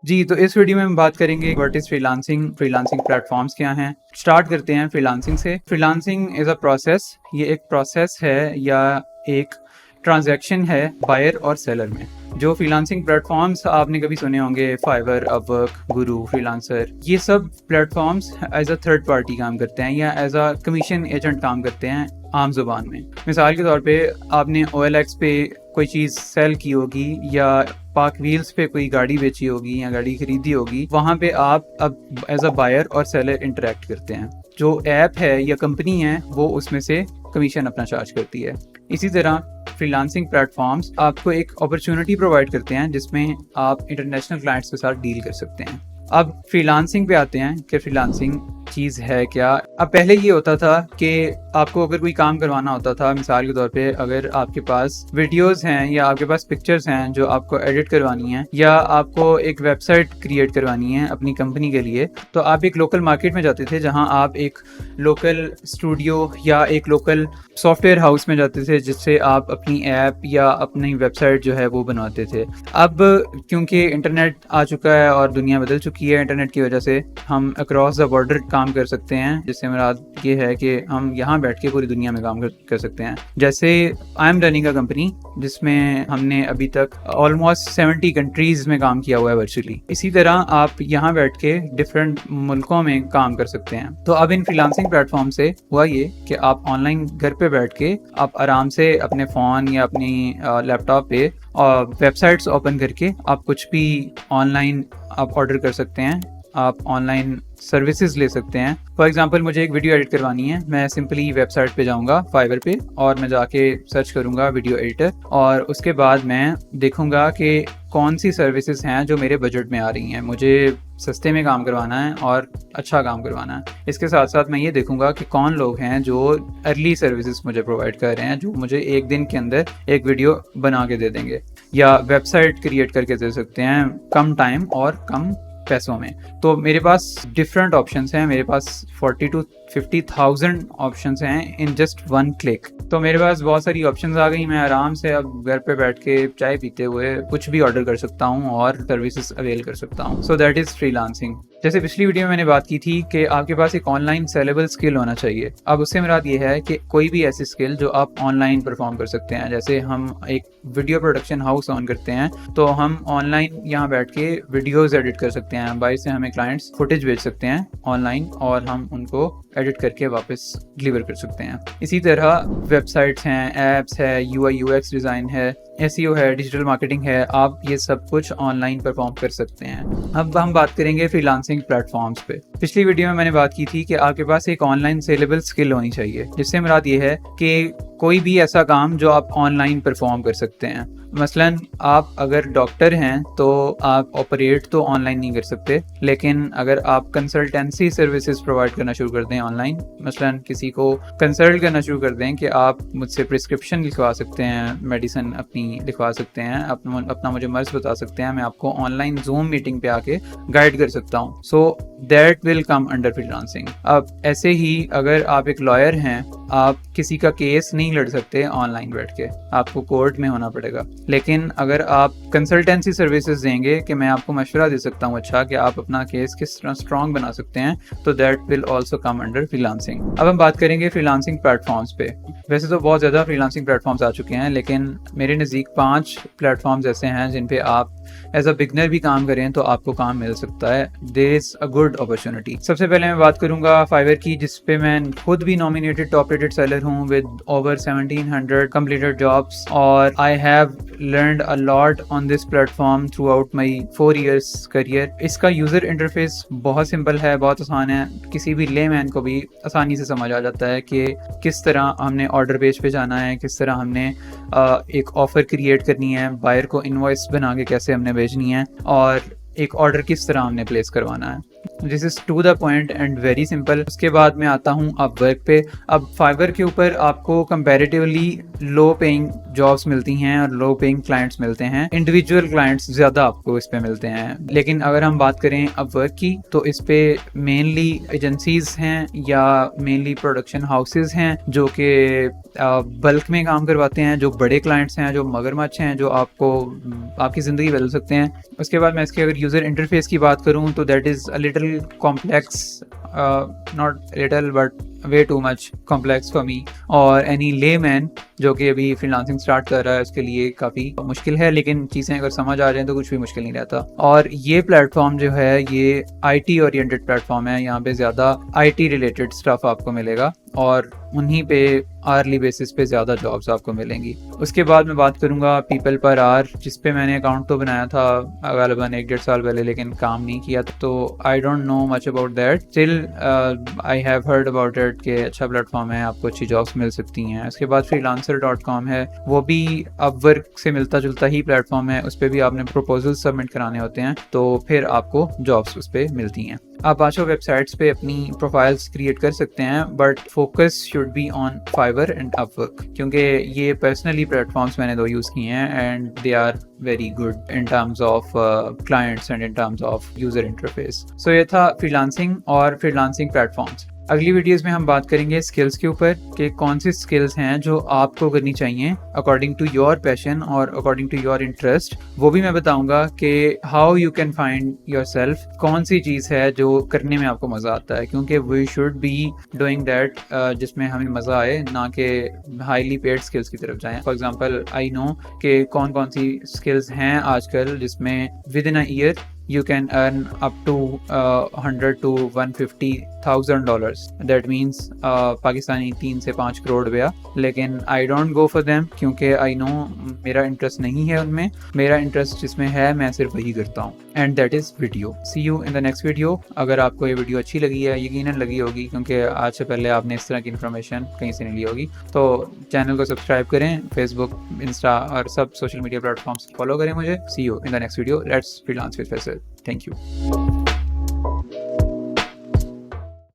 جی، تو اس ویڈیو میں ہم بات کریں گے what is freelancing platforms کیا ہیں. اسٹارٹ کرتے ہیں فریلانسنگ سے. Freelancing is a process. یہ ایک پروسیس ہے یا ایک ٹرانزیکشن ہے بائر اور سیلر میں. جو فریلانسنگ پلیٹ فارمس آپ نے کبھی سنے ہوں گے، فائور، اپ ورک، گرو، فریلانسر، یہ سب platforms as a third party کام کرتے ہیں یا ایز اے کمیشن ایجنٹ کام کرتے ہیں عام زبان میں. مثال کے طور پہ آپ نے OLX پہ کوئی چیز سیل کی ہوگی یا پاک ویلز پہ کوئی گاڑی بیچی ہوگی یا گاڑی خریدی ہوگی، وہاں پہ آپ اب ایز اے بائر اور سیلر انٹریکٹ کرتے ہیں. جو ایپ ہے یا کمپنی ہے وہ اس میں سے کمیشن اپنا چارج کرتی ہے. اسی طرح فریلانسنگ پلیٹ فارمس آپ کو ایک اپرچونٹی پرووائڈ کرتے ہیں جس میں آپ انٹرنیشنل کلائنٹس کے ساتھ ڈیل کر سکتے ہیں. اب فریلانسنگ پہ آتے ہیں کہ فریلانسنگ چیز ہے کیا. اب پہلے یہ ہوتا تھا کہ آپ کو اگر کوئی کام کروانا ہوتا تھا، مثال کے طور پہ اگر آپ کے پاس ویڈیوز ہیں یا آپ کے پاس پکچرز ہیں جو آپ کو ایڈٹ کروانی ہیں یا آپ کو ایک ویب سائٹ کریٹ کروانی ہے اپنی کمپنی کے لیے، تو آپ ایک لوکل مارکیٹ میں جاتے تھے جہاں آپ ایک لوکل اسٹوڈیو یا ایک لوکل سافٹ ویئر ہاؤس میں جاتے تھے جس سے آپ اپنی ایپ یا اپنی ویب سائٹ جو ہے وہ بنواتے تھے. اب کیونکہ انٹرنیٹ آ چکا ہے اور دنیا بدل چکی ہے، انٹرنیٹ کی وجہ سے ہم اکراس دا بارڈر کام کر سکتے ہیں، جس سے مراد یہ ہے کہ ہم یہاں بیٹھ کے پوری دنیا میں کام کر سکتے ہیں. جیسے I am running a company جس میں ہم نے ابھی تک آلموسٹ 70 کنٹریز میں کام کیا ہوا ہے ورچولی. اسی طرح آپ یہاں بیٹھ کے ڈفرینٹ ملکوں میں کام کر سکتے ہیں. تو اب ان فریلانسنگ پلیٹ فارم سے ہوا یہ کہ آپ آن لائن گھر پہ بیٹھ کے آپ آرام سے اپنے فون یا اپنی لیپ ٹاپ پہ ویب سائٹس اوپن کر کے آپ کچھ بھی آن لائن آپ آرڈر کر سکتے ہیں. آپ آن لائن سروسز لے سکتے ہیں. فار ایگزامپل مجھے ایک ویڈیو ایڈٹ کروانی ہے، میں سمپلی ویب سائٹ پہ جاؤں گا فائور پہ اور میں جا کے سرچ کروں گا ویڈیو ایڈیٹر، اور اس کے بعد میں دیکھوں گا کہ کون سی سروسز ہیں جو میرے بجٹ میں آ رہی ہیں. مجھے سستے میں کام کروانا ہے اور اچھا کام کروانا ہے. اس کے ساتھ ساتھ میں یہ دیکھوں گا کہ کون لوگ ہیں جو ارلی سروسز مجھے پرووائڈ کر رہے ہیں، جو مجھے ایک دن کے اندر ایک ویڈیو بنا کے دے دیں گے یا ویب سائٹ کریٹ کر کے دے سکتے ہیں کم ٹائم اور کم پیسوں میں. تو میرے پاس ڈفرینٹ آپشنس ہیں، میرے پاس 40 to 50,000 آپشنس ہیں ان جسٹ ون کلک. تو میرے پاس بہت ساری آپشنز آ گئی. میں آرام سے اب گھر پہ بیٹھ کے چائے پیتے ہوئے کچھ بھی آرڈر کر سکتا ہوں اور سروسز اویل کر سکتا ہوں. So that is free lancing. جیسے پچھلی ویڈیو میں نے بات کی تھی کہ آپ کے پاس ایک آن لائن سیلیبل اسکل ہونا چاہیے. اب اس سے مراد یہ ہے کہ کوئی بھی ایسی اسکل جو آپ آن لائن پرفارم کر سکتے ہیں. جیسے ہم ایک ویڈیو پروڈکشن ہاؤس آن کرتے ہیں تو ہم آن لائن یہاں بیٹھ کے ویڈیوز ایڈٹ کر سکتے ہیں. باہر سے ہمیں کلائنٹس فوٹیج بھیج سکتے ہیں آن لائن اور ہم ان کو ایڈٹ کر کے واپس ڈلیور کر سکتے ہیں. اسی طرح ویب سائٹس ہیں، ایپس ہے، UI UX ڈیزائن ہے، SEO ہے، ڈیجیٹل مارکیٹنگ ہے، آپ یہ سب کچھ آن لائن پرفارم کر سکتے ہیں. اب ہم بات کریں گے فری لانسنگ پلیٹ فارمس پہ. پچھلی ویڈیو میں نے بات کی تھی کہ آپ کے پاس ایک آن لائن سیلیبل اسکل ہونی چاہیے، جس سے مراد یہ ہے کہ کوئی بھی ایسا کام جو آپ آن لائن پرفارم کر سکتے ہیں. مثلاً آپ اگر ڈاکٹر ہیں تو آپ آپریٹ تو آن لائن نہیں کر سکتے، لیکن اگر آپ کنسلٹنسی سروسز پرووائڈ کرنا شروع کر دیں آن لائن، مثلاً کسی کو کنسلٹ کرنا شروع کر دیں کہ آپ مجھ سے پرسکرپشن لکھوا سکتے ہیں، میڈیسن اپنی لکھوا سکتے ہیں، اپنا مجھے مرض بتا سکتے ہیں، میں آپ کو آن لائن زوم میٹنگ پہ آ کے گائیڈ کر سکتا ہوں. So that will come under free lancing. اب ایسے ہی اگر آپ ایک لائر ہیں، آپ کسی کا کیس نہیں لڑ سکتے آن لائن بیٹھ کے، آپ کو کورٹ میں ہونا پڑے گا. لیکن اگر آپ کنسلٹنسی سروسز دیں گے کہ میں آپ کو مشورہ دے سکتا ہوں اچھا کہ آپ اپنا کیس کس طرح اسٹرانگ بنا سکتے ہیں، تو that will also come under free lancing. اب ہم بات کریں گے فری لانسنگ پلیٹ فارمس پہ. ویسے تو بہت زیادہ فری لانسنگ پلیٹ فارمس آ چکے ہیں، لیکن میرے نزدیک 5 پلیٹ فارمس ایسے ہیں جن پہ آپ ایز اے بگنر بھی کام کریں تو آپ کو کام مل سکتا ہے. دیر از اے گڈ اپرچونٹی. سب سے پہلے میں بات کروں گا فائور کی، جس پہ میں خود بھی نامینیٹڈ ٹاپ ریٹڈ سیلر ہوں ود اوور 1700 completed jobs, اور I have learned a lot on this platform throughout my 4 years career. اس کا یوزر انٹرفیس بہت سمپل ہے، بہت آسان ہے، کسی بھی لے مین کو بھی آسانی سے سمجھ آ جاتا ہے کہ کس طرح ہم نے آرڈر پیج پہ جانا ہے، کس طرح ہم نے ایک آفر کریٹ کرنی ہے، بائر کو انوائس بنا کے کیسے ہم نے بھیجنی ہے، اور ایک آرڈر کس طرح ہم نے پلیس کروانا ہے. This is to the point and very simple. اس کے بعد میں آتا ہوں اپ ورک پہ. اب فائور کے اوپر آپ کو کمپیریٹیولی لو پیئنگ جابس ملتی ہیں اور لو پیئنگ کلائنٹس ملتے ہیں. انڈیویجول کلائنٹس زیادہ آپ کو اس پہ ملتے ہیں. لیکن اگر ہم بات کریں اپ ورک کی تو اس پہ مینلی ایجنسیز ہیں یا مینلی پروڈکشن ہاؤسز ہیں جو کہ بلک میں کام کرواتے ہیں, جو بڑے کلائنٹس ہیں, جو مگرمچھ ہیں, جو آپ کو آپ کی زندگی بدل سکتے ہیں. اس کے بعد میں اس کے اگر یوزر انٹرفیس کی بات کروں تو that is a little complex, not little bit way too much complex for me اور اینی لے مین جو کہ ابھی فری لانسنگ اسٹارٹ کر رہا ہے اس کے لیے کافی مشکل ہے, لیکن چیزیں اگر سمجھ آ جائیں تو کچھ بھی مشکل نہیں رہتا. اور یہ پلیٹ فارم جو ہے یہ I T oriented plate form ہے, یہاں پہ زیادہ آئی ٹی ریلیٹڈ اسٹف آپ کو ملے گا اور انہیں پہ آرلی بیسس پہ زیادہ جابس آپ کو ملیں گی. اس کے بعد میں بات کروں گا پیپل پر آر, جس پہ میں نے اکاؤنٹ تو بنایا تھا غالباً 1-1.5 سال پہلے, لیکن کام نہیں کیا, تو I don't know much about that. Still I have heard about it کہ اچھا پلیٹ فارم ہے, آپ کو اچھی جابس مل سکتی ہیں. اس کے بعد freelancer.com ہے, وہ بھی اب ورک سے ملتا جلتا ہی پلیٹ فارم ہے, اس پہ بھی آپ نے پروپوزل سبمٹ کرانے ہوتے ہیں تو پھر آپ کو جابس اس پہ ملتی ہیں. آپ 5 ویب سائٹس پہ اپنی پروفائلس کریٹ کر سکتے ہیں, but focus should be on Fiverr and Upwork, کیونکہ یہ پرسنلی پلیٹ فارمس میں نے 2 یوز کیے ہیں and they are very good in terms of clients and in terms of user interface. So یہ تھا فری لانسنگ اور freelancing platforms. اگلی ویڈیوز میں ہم بات کریں گے اسکلس کے اوپر کہ کون سی اسکلس ہیں جو آپ کو کرنی چاہیے اکارڈنگ ٹو یور پیشن اور اکارڈنگ ٹو یور انٹرسٹ. وہ بھی میں بتاؤں گا کہ how you can find your self, کون سی چیز ہے جو کرنے میں آپ کو مزہ آتا ہے, کیونکہ we should be doing that جس میں ہمیں مزہ آئے, نہ کہ ہائیلی پیڈ اسکلس کی طرف جائیں. فار ایگزامپل آئی نو کہ کون سی اسکلس ہیں آج کل جس میں within a year you can earn up to $100,000 to $150,000. That means Pakistani 3 سے 5 کروڑ روپیہ. لیکن I don't go for them کیونکہ I know میرا انٹرسٹ نہیں ہے ان میں. میرا انٹرسٹ جس میں ہے میں صرف وہی کرتا ہوں, and that is video. See you in the next video. اگر آپ کو یہ ویڈیو اچھی لگی ہے, یقیناً لگی ہوگی کیونکہ آج سے پہلے آپ نے اس طرح کی انفارمیشن کہیں سے نہیں لی ہوگی, تو چینل کو سبسکرائب کریں, فیس بک, انسٹا اور سب social media platforms follow کریں مجھے. See you in the next video. Let's freelance with Faisal. Thank you.